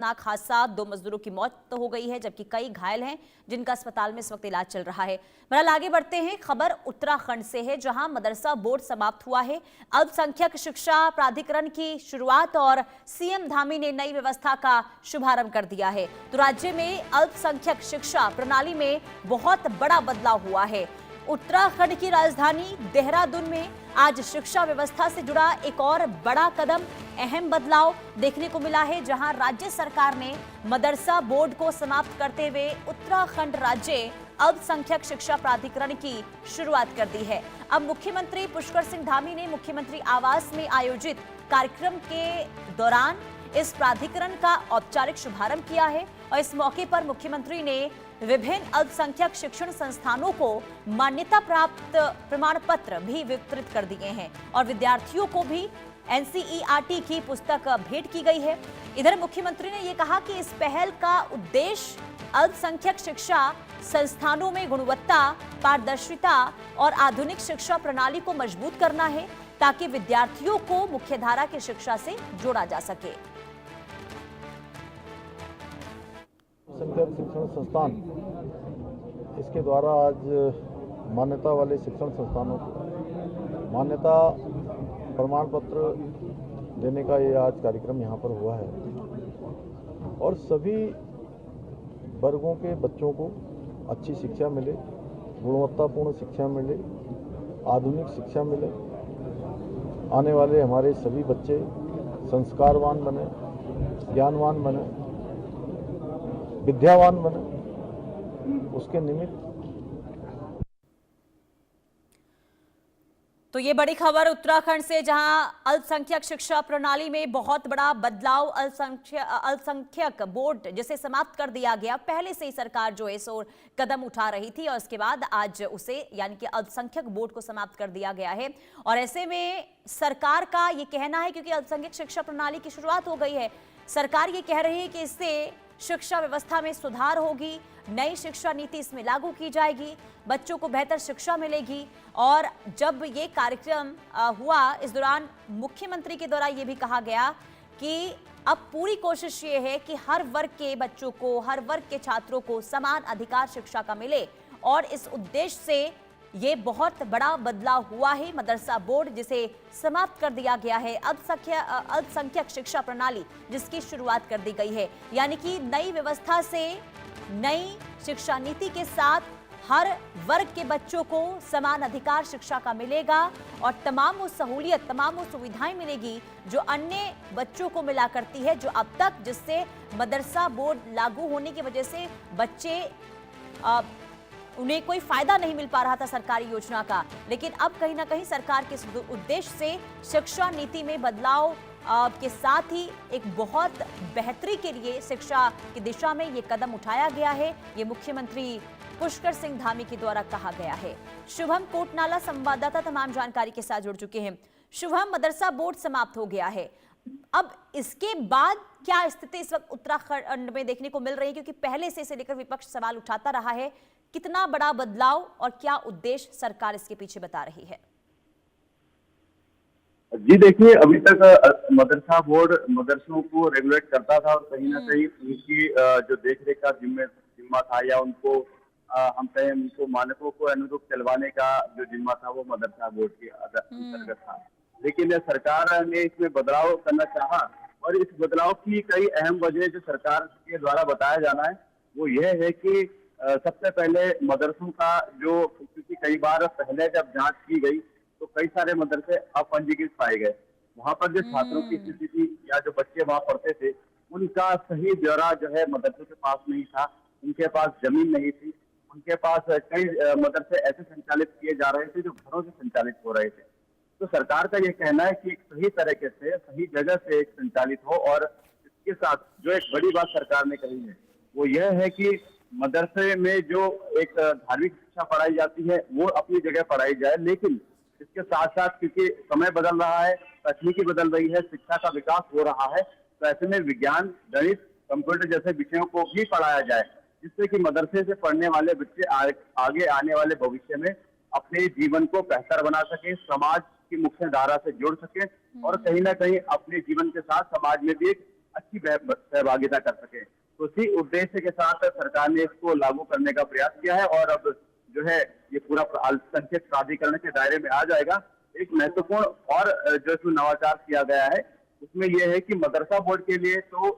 खतरनाक हादसा, 2 मजदूरों की मौत तो हो गई है जबकि कई घायल हैं जिनका अस्पताल में इस वक्त इलाज चल रहा है। बहरहाल आगे बढ़ते हैं, खबर उत्तराखंड से है जहां मदरसा बोर्ड समाप्त हुआ है। अल्पसंख्यक शिक्षा प्राधिकरण की शुरुआत और सीएम धामी ने नई व्यवस्था का शुभारंभ कर दिया है। तो राज्य में अल्पसंख्यक शिक्षा प्रणाली में बहुत बड़ा बदलाव हुआ है। उत्तराखंड की राजधानी देहरादून में आज शिक्षा व्यवस्था से जुड़ा एक और बड़ा कदम, अहम बदलाव देखने को मिला है जहां राज्य सरकार ने मदरसा बोर्ड को समाप्त करते हुए उत्तराखंड राज्य अल्पसंख्यक शिक्षा प्राधिकरण की शुरुआत कर दी है। अब मुख्यमंत्री पुष्कर सिंह धामी ने मुख्यमंत्री आवास में आयोजित कार्यक्रम के दौरान इस प्राधिकरण का औपचारिक शुभारंभ किया है और इस मौके पर मुख्यमंत्री ने विभिन्न अल्पसंख्यक शिक्षण संस्थानों को मान्यता प्राप्त प्रमाण पत्र भी वितरित कर दिए हैं और विद्यार्थियों को भी एनसीईआरटी की पुस्तक भेंट की गई है। इधर मुख्यमंत्री ने यह कहा कि इस पहल का उद्देश्य अल्पसंख्यक शिक्षा संस्थानों में गुणवत्ता, पारदर्शिता और आधुनिक शिक्षा प्रणाली को मजबूत करना है ताकि विद्यार्थियों को मुख्यधारा की शिक्षा से जोड़ा जा सके। संख्यक शिक्षण संस्थान, इसके द्वारा आज मान्यता वाले शिक्षण संस्थानों को मान्यता प्रमाण पत्र देने का ये आज कार्यक्रम यहाँ पर हुआ है और सभी वर्गों के बच्चों को अच्छी शिक्षा मिले, गुणवत्तापूर्ण शिक्षा मिले, आधुनिक शिक्षा मिले, आने वाले हमारे सभी बच्चे संस्कारवान बने, ज्ञानवान बने, विद्यावान बने, उसके निमित्त। तो ये बड़ी खबर उत्तराखंड से जहां अल्पसंख्यक शिक्षा प्रणाली में बहुत बड़ा बदलाव, अल्पसंख्यक बोर्ड जिसे समाप्त कर दिया गया। पहले से ही सरकार जो है सो कदम उठा रही थी और इसके बाद आज उसे यानी कि अल्पसंख्यक बोर्ड को समाप्त कर दिया गया है और ऐसे में सरकार का ये कहना है, क्योंकि अल्पसंख्यक शिक्षा प्रणाली की शुरुआत हो गई है, सरकार ये कह रही है कि इससे शिक्षा व्यवस्था में सुधार होगी, नई शिक्षा नीति इसमें लागू की जाएगी, बच्चों को बेहतर शिक्षा मिलेगी। और जब ये कार्यक्रम हुआ, इस दौरान मुख्यमंत्री के द्वारा ये भी कहा गया कि अब पूरी कोशिश ये है कि हर वर्ग के बच्चों को, हर वर्ग के छात्रों को समान अधिकार शिक्षा का मिले और इस उद्देश्य से ये बहुत बड़ा बदलाव हुआ है। मदरसा बोर्ड जिसे समाप्त कर दिया गया है, अल्पसंख्यक शिक्षा प्रणाली जिसकी शुरुआत कर दी गई है, यानी कि नई व्यवस्था से नई शिक्षा नीति के साथ हर वर्ग के बच्चों को समान अधिकार शिक्षा का मिलेगा और तमाम वो सहूलियत, तमाम वो सुविधाएं मिलेगी जो अन्य बच्चों को मिला करती है, जो अब तक जिससे मदरसा बोर्ड लागू होने की वजह से बच्चे उन्हें कोई फायदा नहीं मिल पा रहा था सरकारी योजना का। लेकिन अब कहीं ना कहीं सरकार के उद्देश्य से शिक्षा नीति में बदलाव के साथ ही एक बहुत बेहतरी के लिए शिक्षा की दिशा में ये कदम उठाया गया है, ये मुख्यमंत्री पुष्कर सिंह धामी के द्वारा कहा गया है। शुभम कोटनाला संवाददाता तमाम जानकारी के साथ जुड़ चुके हैं। शुभम, मदरसा बोर्ड समाप्त हो गया है, अब इसके बाद क्या स्थिति इस वक्त उत्तराखंड में देखने को मिल रही है, क्योंकि पहले से इसे लेकर विपक्ष सवाल उठाता रहा है, कितना बड़ा बदलाव और क्या उद्देश्य सरकार इसके पीछे बता रही है? जी देखिए, अभी तक मदरसा बोर्ड मदरसों को रेगुलेट करता था और कहीं ना कहीं उनकी जो देखरेख का जिम्मा था या उनको हम कहें उनको मानकों को अनुरूप चलवाने का जो जिम्मा था वो मदरसा बोर्ड के अंतर्गत था। लेकिन सरकार ने इसमें बदलाव करना चाहा और इस बदलाव की कई अहम वजह जो सरकार के द्वारा बताया जाना है वो यह है कि सबसे पहले मदरसों का जो, क्योंकि कई बार पहले जब जांच की गई तो कई सारे मदरसे अपंजीकृत पाए गए, वहां पर जो छात्रों की स्थिति थी या जो बच्चे वहां पढ़ते थे उनका सही ब्यौरा जो है मदरसों के पास नहीं था, उनके पास जमीन नहीं थी, उनके पास कई मदरसे ऐसे संचालित किए जा रहे थे जो घरों से संचालित हो रहे थे। तो सरकार का ये कहना है कि सही तरीके से सही जगह से संचालित हो और इसके साथ जो एक बड़ी बात सरकार ने कही है वो यह है कि मदरसे में जो एक धार्मिक शिक्षा पढ़ाई जाती है वो अपनी जगह पढ़ाई जाए, लेकिन इसके साथ साथ क्योंकि समय बदल रहा है, तकनीकी बदल रही है, शिक्षा का विकास हो रहा है, तो ऐसे में विज्ञान, गणित, कंप्यूटर जैसे विषयों को भी पढ़ाया जाए, जिससे कि मदरसे से पढ़ने वाले बच्चे आगे आने वाले भविष्य में अपने जीवन को बेहतर बना सके, समाज की मुख्य धारा से जुड़ सके और कहीं ना कहीं अपने जीवन के साथ समाज में भी एक अच्छी सहभागिता कर सके। तो इसी उद्देश्य के साथ सरकार ने इसको लागू करने का प्रयास किया है और अब जो है ये पूरा अल्पसंख्यक प्राधिकरण के दायरे में आ जाएगा। एक महत्वपूर्ण और जो इसमें नवाचार किया गया है उसमें यह है कि मदरसा बोर्ड के लिए तो